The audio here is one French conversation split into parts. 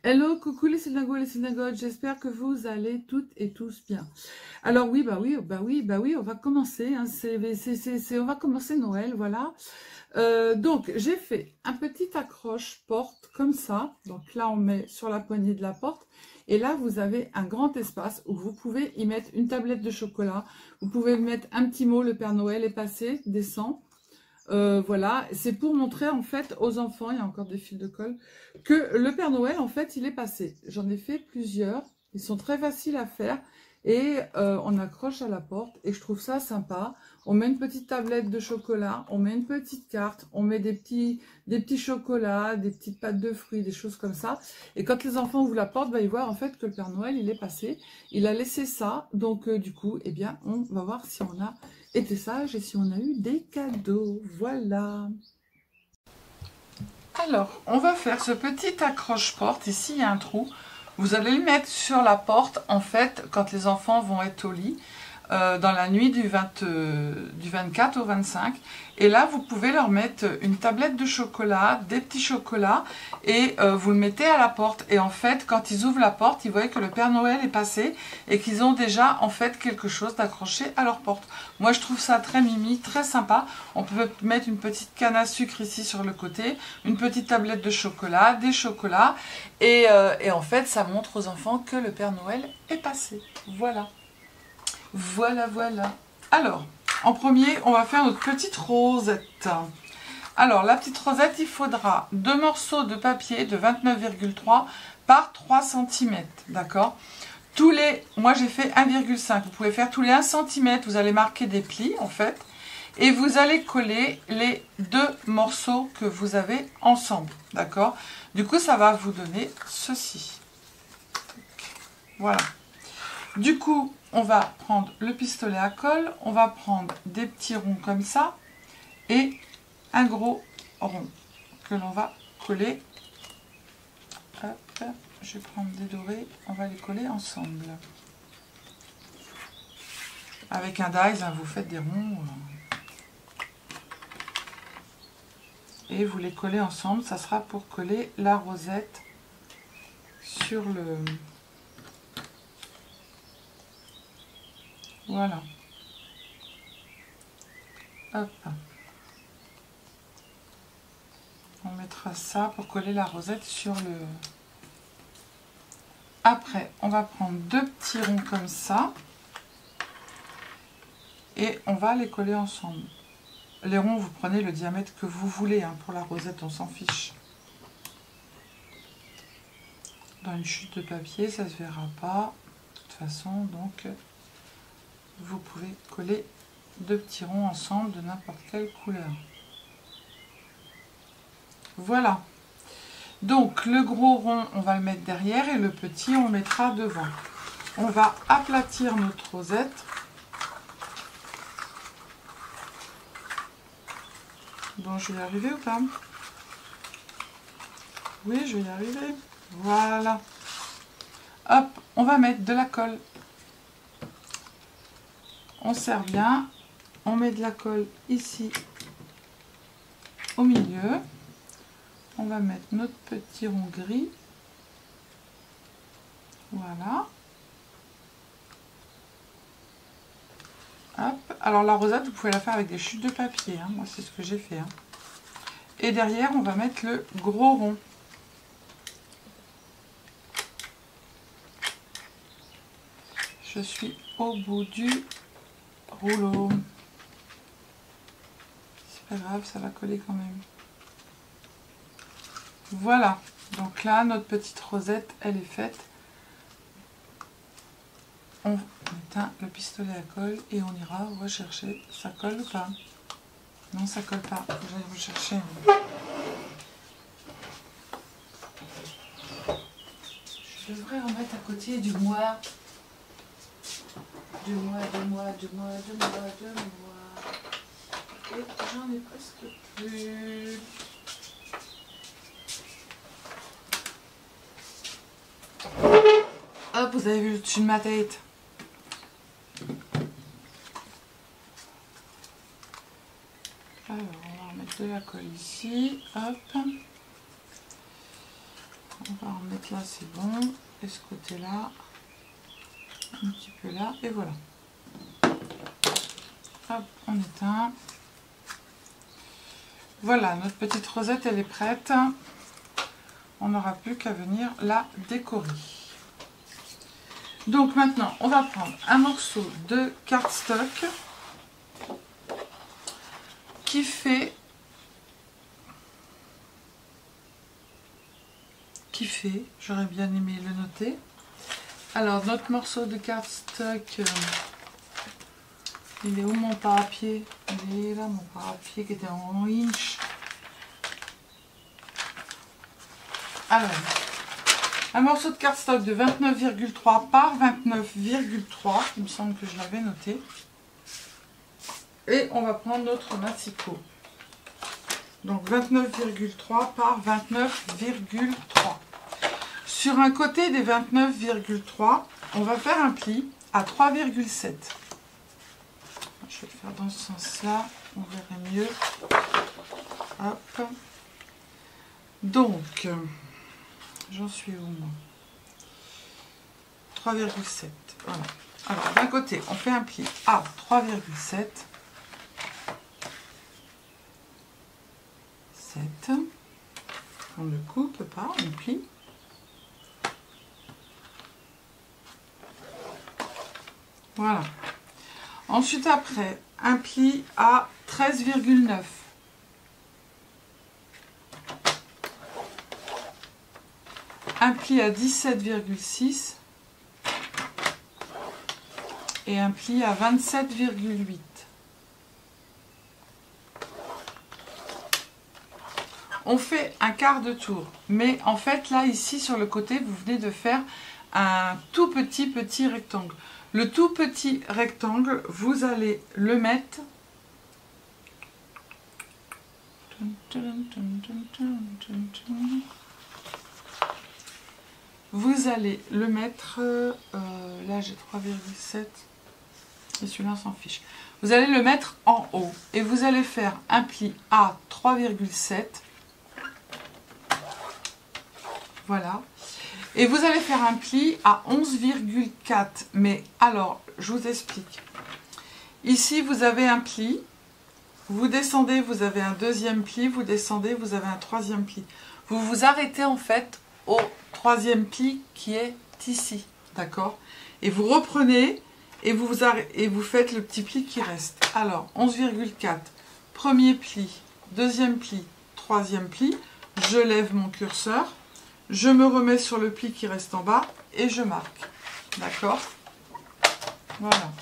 Hello, coucou les synagogues, j'espère que vous allez toutes et tous bien. Alors oui, on va commencer, hein, on va commencer Noël, voilà. Donc j'ai fait un petit accroche porte comme ça, donc là on met sur la poignée de la porte, et là vous avez un grand espace où vous pouvez y mettre une tablette de chocolat, vous pouvez mettre un petit mot, le Père Noël est passé, descend. Voilà, c'est pour montrer en fait aux enfants, il y a encore des fils de colle, que le Père Noël en fait il est passé. J'en ai fait plusieurs, ils sont très faciles à faire et on accroche à la porte et je trouve ça sympa. On met une petite tablette de chocolat, on met une petite carte, on met des petits chocolats, des petites pâtes de fruits, des choses comme ça. Et quand les enfants ouvrent la porte, ils voient en fait que le Père Noël il est passé, il a laissé ça, donc du coup, eh bien on va voir si on a été sage et si on a eu des cadeaux. Voilà. Alors, on va faire ce petit accroche-porte. Ici, il y a un trou. Vous allez le mettre sur la porte, en fait, quand les enfants vont être au lit, dans la nuit du 24 au 25. Et là, vous pouvez leur mettre une tablette de chocolat, des petits chocolats, et vous le mettez à la porte. Et en fait, quand ils ouvrent la porte, ils voient que le Père Noël est passé et qu'ils ont déjà, en fait, quelque chose d'accroché à leur porte. Moi, je trouve ça très mimi, très sympa. On peut mettre une petite canne à sucre ici sur le côté, une petite tablette de chocolat, des chocolats, et en fait, ça montre aux enfants que le Père Noël est passé. Voilà. Voilà, voilà. Alors, en premier, on va faire notre petite rosette. Alors, la petite rosette, il faudra 2 morceaux de papier de 29,3 par 3 cm, d'accord? Moi j'ai fait 1,5, vous pouvez faire tous les 1 cm, vous allez marquer des plis, en fait, et vous allez coller les 2 morceaux que vous avez ensemble, d'accord? Du coup, ça va vous donner ceci. Voilà. Du coup, on va prendre le pistolet à colle, on va prendre des petits ronds comme ça et un gros rond que l'on va coller. Hop, je vais prendre des dorés, on va les coller ensemble. Avec un dies, hein, vous faites des ronds et vous les collez ensemble. Ça sera pour coller la rosette sur le... Voilà. Hop. On mettra ça pour coller la rosette sur le... Après, on va prendre 2 petits ronds comme ça. Et on va les coller ensemble. Les ronds, vous prenez le diamètre que vous voulez. Hein, pour la rosette, on s'en fiche. Dans une chute de papier, ça ne se verra pas. De toute façon, donc, vous pouvez coller 2 petits ronds ensemble de n'importe quelle couleur. Voilà. Donc, le gros rond, on va le mettre derrière et le petit, on le mettra devant. On va aplatir notre rosette. Bon, je vais y arriver ou pas? Oui, je vais y arriver. Voilà. Hop, on va mettre de la colle. On serre bien. On met de la colle ici, au milieu. On va mettre notre petit rond gris. Voilà. Hop. Alors la rosette, vous pouvez la faire avec des chutes de papier. Hein. Moi, c'est ce que j'ai fait. Hein. Et derrière, on va mettre le gros rond. Je suis au bout du rouleau. C'est pas grave, ça va coller quand même. Voilà. Donc là, notre petite rosette, elle est faite. On éteint le pistolet à colle et on ira rechercher. Ça colle ou pas? Non, ça colle pas. Faut que j'aille rechercher. Je devrais en mettre à côté du mois. Du mois. Et j'en ai presque plus. Hop, vous avez vu le dessus de ma tête. Alors, on va remettre de la colle ici. Hop. On va en mettre là, c'est bon. Et ce côté-là, un petit peu là, et voilà. Hop, on éteint. Voilà, notre petite rosette, elle est prête. On n'aura plus qu'à venir la décorer. Donc maintenant, on va prendre un morceau de cardstock qui fait, j'aurais bien aimé le noter. Alors, notre morceau de cardstock, il est où mon papier? Il est là, mon papier qui était en inch. Alors, un morceau de cardstock de 29,3 par 29,3. Il me semble que je l'avais noté. Et on va prendre notre massicot. Donc 29,3 par 29,3. Sur un côté des 29,3, on va faire un pli à 3,7. Je vais le faire dans ce sens-là, on verrait mieux. Hop. Donc, j'en suis où moi? 3,7. Voilà. Alors, d'un côté, on fait un pli à 3,7. 7. On ne coupe pas, on plie. Voilà. Ensuite, après, un pli à 13,9. Un pli à 17,6. Et un pli à 27,8. On fait un quart de tour. Mais en fait, là, ici, sur le côté, vous venez de faire un tout petit rectangle. Le tout petit rectangle, vous allez le mettre... Vous allez le mettre... là, j'ai 3,7. Et celui-là, on s'en fiche. Vous allez le mettre en haut. Et vous allez faire un pli à 3,7. Voilà. Et vous allez faire un pli à 11,4. Mais alors, je vous explique. Ici, vous avez un pli. Vous descendez, vous avez un deuxième pli. Vous descendez, vous avez un troisième pli. Vous vous arrêtez en fait au troisième pli qui est ici. D'accord? Et vous reprenez et vous faites le petit pli qui reste. Alors, 11,4. Premier pli, deuxième pli, troisième pli. Je lève mon curseur. Je me remets sur le pli qui reste en bas et je marque. D'accord? Voilà.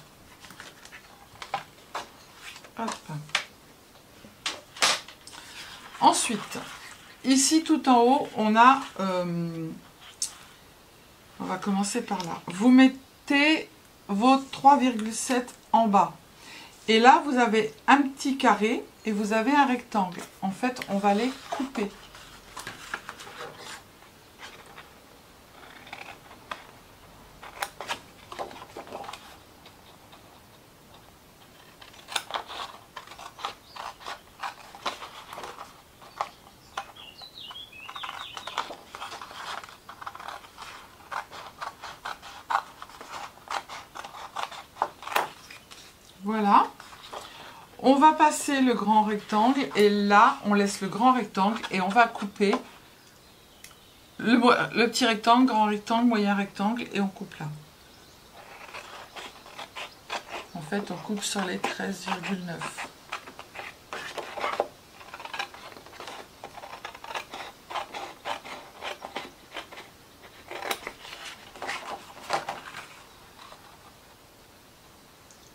Hop. Ensuite, ici tout en haut, on a... on va commencer par là. Vous mettez vos 3,7 en bas. Et là, vous avez un petit carré et vous avez un rectangle. En fait, on va les couper. Voilà. On va passer le grand rectangle et là, on laisse le grand rectangle et on va couper le petit rectangle, grand rectangle, moyen rectangle et on coupe là. En fait, on coupe sur les 13,9.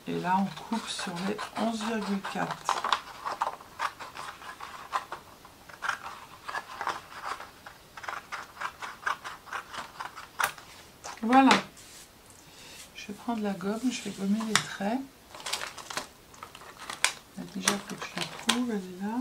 Et là, on coupe sur les 11,4. Voilà. Je vais prendre la gomme, je vais gommer les traits. Là, déjà, il faut que je la trouve, elle est là.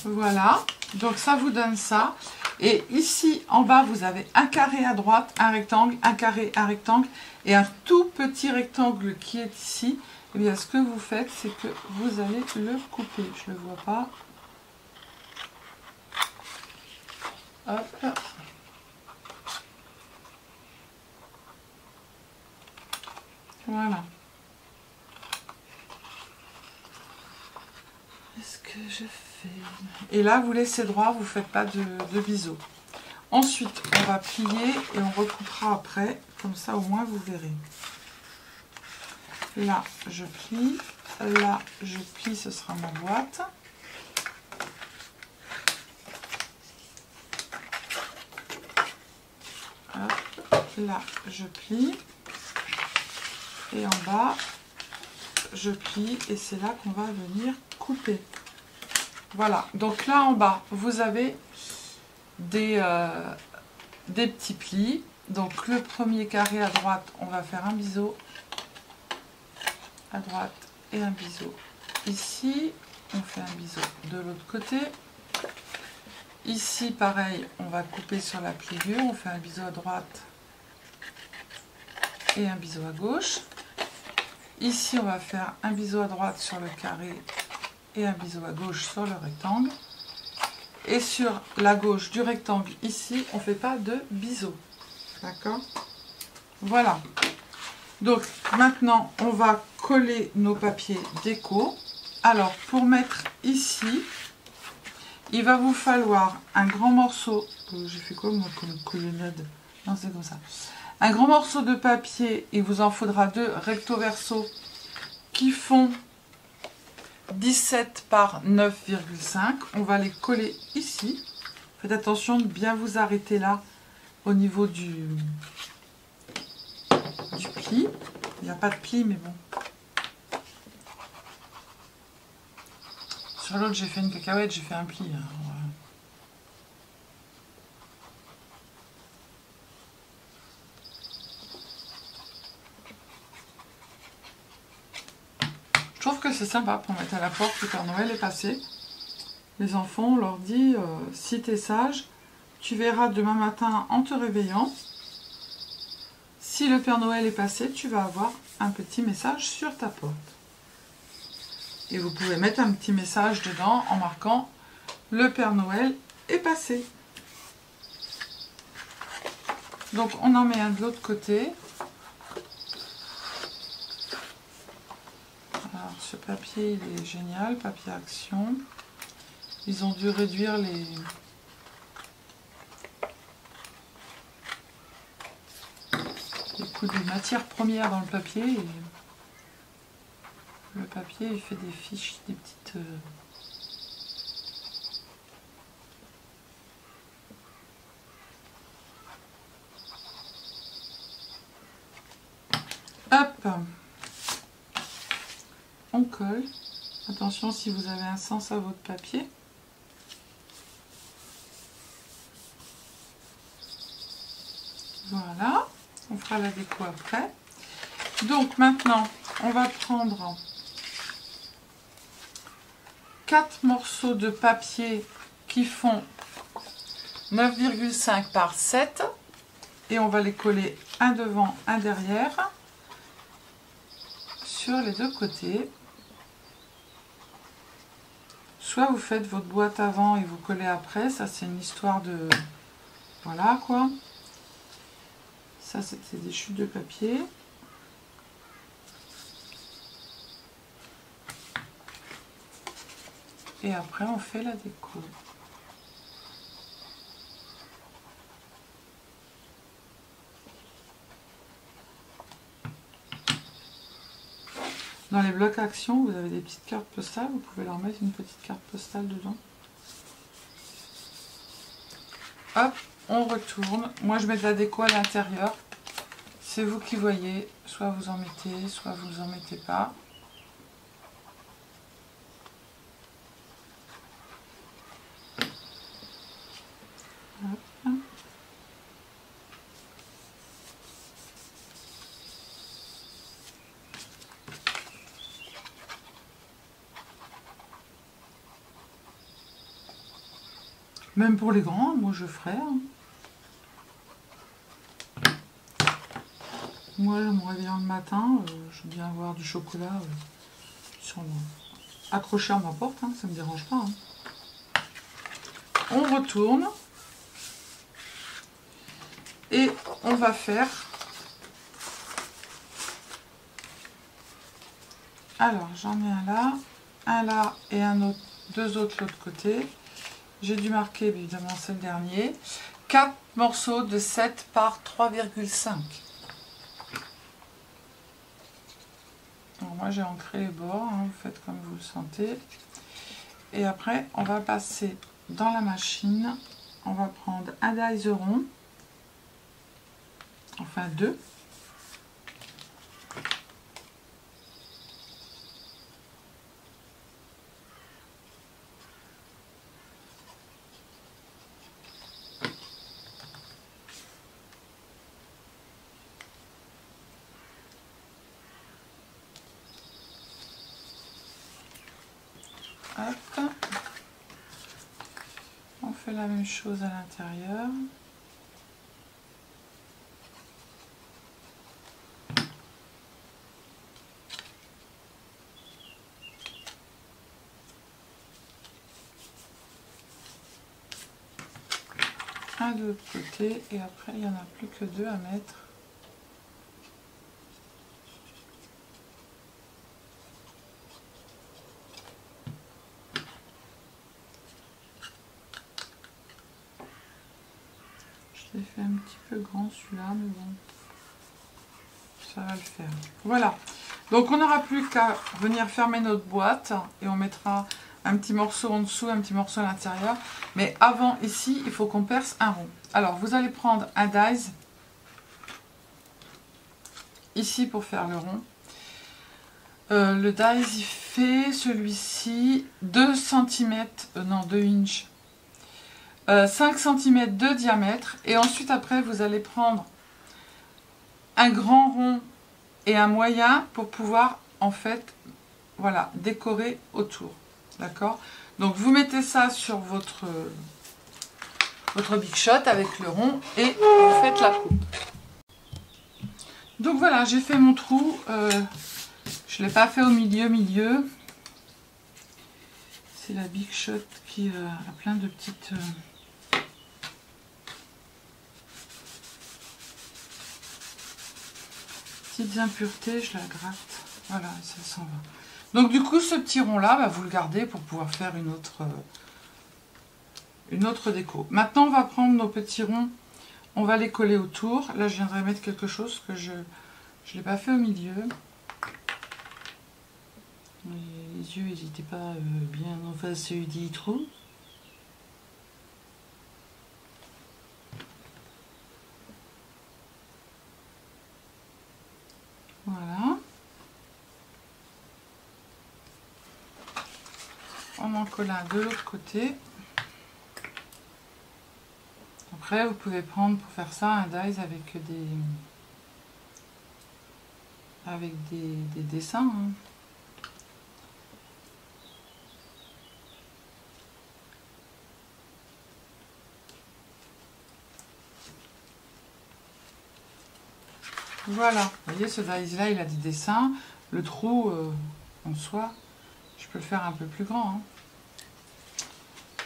Voilà, donc ça vous donne ça. Et ici, en bas, vous avez un carré à droite, un rectangle, un carré, un rectangle et un tout petit rectangle qui est ici. Et bien, ce que vous faites, c'est que vous allez le couper. Je ne le vois pas. Hop. Voilà. Qu'est-ce que je fais? Et là, vous laissez droit, vous ne faites pas de biseau. Ensuite, on va plier et on recoupera après. Comme ça, au moins, vous verrez. Là, je plie. Là, je plie, ce sera ma boîte. Hop. Là, je plie. Et en bas, je plie. Et c'est là qu'on va venir couper. Voilà. Donc là, en bas, vous avez des petits plis. Donc le premier carré à droite, on va faire un biseau à droite et un biseau ici. On fait un biseau de l'autre côté. Ici, pareil, on va couper sur la pliure. On fait un biseau à droite et un biseau à gauche. Ici, on va faire un biseau à droite sur le carré et un biseau à gauche sur le rectangle. Et sur la gauche du rectangle, ici, on ne fait pas de biseau. D'accord? Voilà. Donc, maintenant, on va coller nos papiers déco. Alors, pour mettre ici, il va vous falloir un grand morceau... J'ai fait quoi, moi, comme colonnade? Non, c'est comme ça. Un grand morceau de papier, il vous en faudra 2 recto verso qui font 17 par 9,5. On va les coller ici. Faites attention de bien vous arrêter là au niveau du pli. Il n'y a pas de pli, mais bon. Sur l'autre, j'ai fait une cacahuète, j'ai fait un pli. Alors, je trouve que c'est sympa pour mettre à la porte. Le Père Noël est passé. Les enfants, on leur dit, si tu es sage, tu verras demain matin en te réveillant. Si le Père Noël est passé, tu vas avoir un petit message sur ta porte. Et vous pouvez mettre un petit message dedans en marquant « Le Père Noël est passé ». Donc on en met un de l'autre côté. Alors ce papier il est génial, papier action. Ils ont dû réduire les coûts des matières premières dans le papier. Et le papier il fait des fiches, des petites... Hop, on colle. Attention si vous avez un sens à votre papier. Voilà, on fera la déco après. Donc maintenant, on va prendre 4 morceaux de papier qui font 9,5 par 7 et on va les coller un devant, un derrière sur les deux côtés. Soit vous faites votre boîte avant et vous collez après, ça c'est une histoire de... Voilà quoi. Ça c'était des chutes de papier. Et après on fait la déco. Dans les blocs action, vous avez des petites cartes postales, vous pouvez leur mettre une petite carte postale dedans. Hop, on retourne. Moi je mets de la déco à l'intérieur. C'est vous qui voyez, soit vous en mettez, soit vous en mettez pas. Hop. Même pour les grands, moi je ferais. Hein. Moi, en me réveillant le matin, je veux bien avoir du chocolat accroché à ma porte, hein, ça ne me dérange pas. Hein. On retourne. Et on va faire... Alors, j'en ai un là et un autre, deux autres de l'autre côté. J'ai dû marquer, évidemment, c'est le dernier. 4 morceaux de 7 par 3,5. Moi, j'ai ancré les bords, hein, vous faites comme vous le sentez. Et après, on va passer dans la machine. On va prendre un dies rond. Enfin, 2. Hop. On fait la même chose à l'intérieur. Un de l'autre côté et après il n'y en a plus que 2 à mettre. Je l'ai fait un petit peu grand celui-là, mais bon, ça va le faire. Voilà, donc on n'aura plus qu'à venir fermer notre boîte et on mettra un petit morceau en dessous, un petit morceau à l'intérieur. Mais avant, ici, il faut qu'on perce un rond. Alors, vous allez prendre un dies ici pour faire le rond. Le dies, il fait celui-ci 2 cm, non 2 inches, 5 cm de diamètre. Et ensuite, après, vous allez prendre un grand rond et un moyen pour pouvoir, en fait, voilà, décorer autour. D'accord? Donc, vous mettez ça sur votre Big Shot avec le rond et vous faites la coupe. Donc voilà, j'ai fait mon trou. Je ne l'ai pas fait au milieu. C'est la Big Shot qui a plein de petites impuretés. Je la gratte. Voilà, ça s'en va. Donc du coup, ce petit rond là, vous le gardez pour pouvoir faire une autre déco. Maintenant, on va prendre nos petits ronds. On va les coller autour. Là, je viendrai mettre quelque chose que je ne l'ai pas fait au milieu. Les yeux, n'hésitez pas bien en face du trou. Voilà. On en colle un de l'autre côté. Après, vous pouvez prendre pour faire ça un dies avec des dessins. Hein. Voilà, vous voyez ce dies là, il a des dessins. Le trou en soi, je peux le faire un peu plus grand. Hein.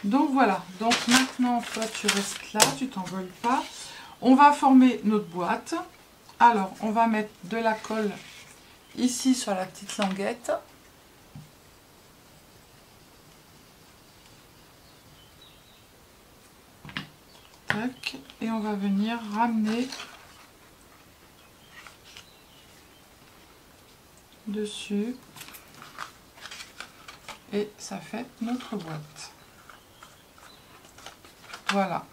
Donc voilà, donc maintenant toi tu restes là, tu t'envoles pas. On va former notre boîte. Alors on va mettre de la colle ici sur la petite languette. Tac, et on va venir ramener dessus. Et ça fait notre boîte. Voilà.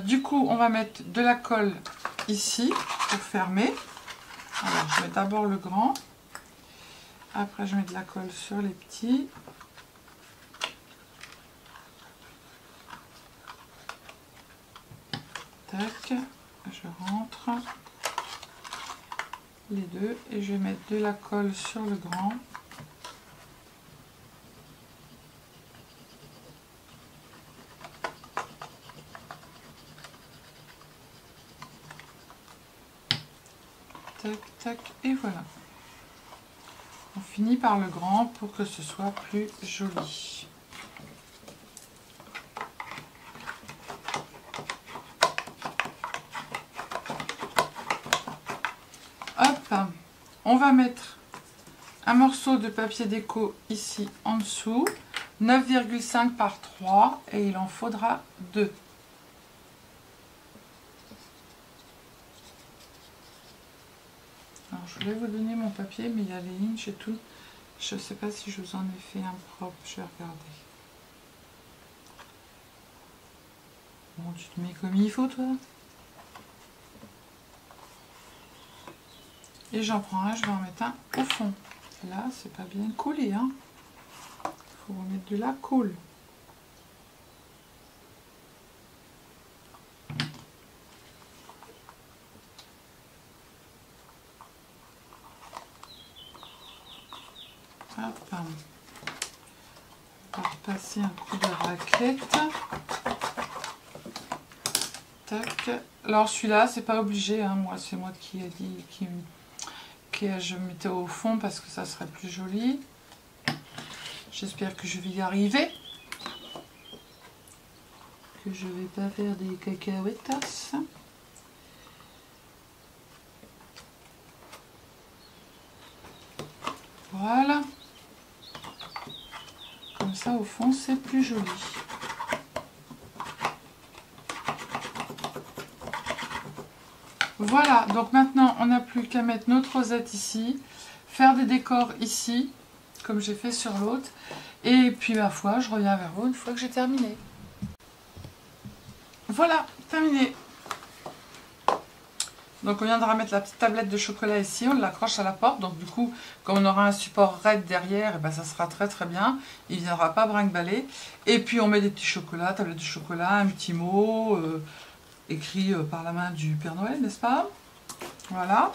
Du coup, on va mettre de la colle ici pour fermer. Alors, je mets d'abord le grand. Après, je mets de la colle sur les petits. Tac. Je rentre les deux et je vais mettre de la colle sur le grand. tac, tac, et voilà. On finit par le grand pour que ce soit plus joli. Hop, on va mettre un morceau de papier déco ici en dessous, 9,5 par 3, et il en faudra 2. Alors, je voulais vous donner mon papier, mais il y a les inches et tout. Je ne sais pas si je vous en ai fait un propre. Je vais regarder. Bon, tu te mets comme il faut, toi. Et j'en prends un, je vais en mettre un au fond. Là, c'est pas bien collé, hein. Faut remettre de la colle. Hop. On va repasser un coup de raclette. Tac. Alors celui-là, c'est pas obligé, hein. Moi, c'est moi qui ai dit que je mettais au fond parce que ça serait plus joli. J'espère que je vais y arriver. Que je vais pas faire des cacahuètas. Voilà. Comme ça, au fond, c'est plus joli. Voilà, donc maintenant, on n'a plus qu'à mettre notre rosette ici, faire des décors ici, comme j'ai fait sur l'autre. Et puis, ma foi, je reviens vers vous une fois que j'ai terminé. Voilà, terminé. Donc, on viendra mettre la petite tablette de chocolat ici, on l'accroche à la porte. Donc, du coup, comme on aura un support raide derrière, et ben, ça sera très très bien. Il ne viendra pas brinque-baller. Et puis, on met des petits chocolats, tablette de chocolat, un petit mot écrit par la main du Père Noël, n'est-ce pas? Voilà.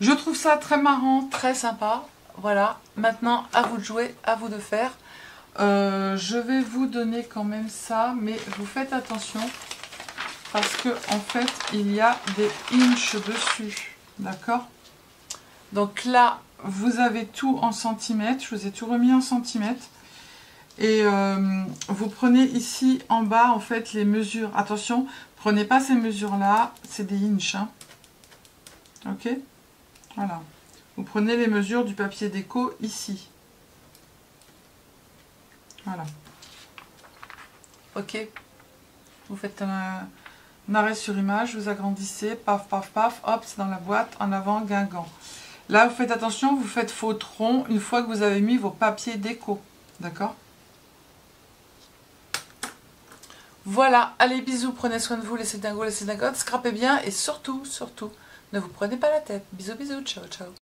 Je trouve ça très marrant, très sympa. Voilà. Maintenant, à vous de jouer, à vous de faire. Je vais vous donner quand même ça, mais vous faites attention. Parce que en fait, il y a des inches dessus. D'accord? Donc là, vous avez tout en centimètres. Je vous ai tout remis en centimètres. Et vous prenez ici en bas, en fait, les mesures. Attention, prenez pas ces mesures-là. C'est des inches. Hein. Ok? Voilà. Vous prenez les mesures du papier déco ici. Voilà. Ok? Vous faites un arrêt sur image, vous agrandissez, paf, paf, paf, hop, c'est dans la boîte, en avant, Guingamp. Là, vous faites attention, vous faites faux rond une fois que vous avez mis vos papiers déco. D'accord? Voilà, allez, bisous, prenez soin de vous, laissez dingo, laissez dingote, scrapez bien et surtout, surtout, ne vous prenez pas la tête. Bisous, bisous, ciao, ciao.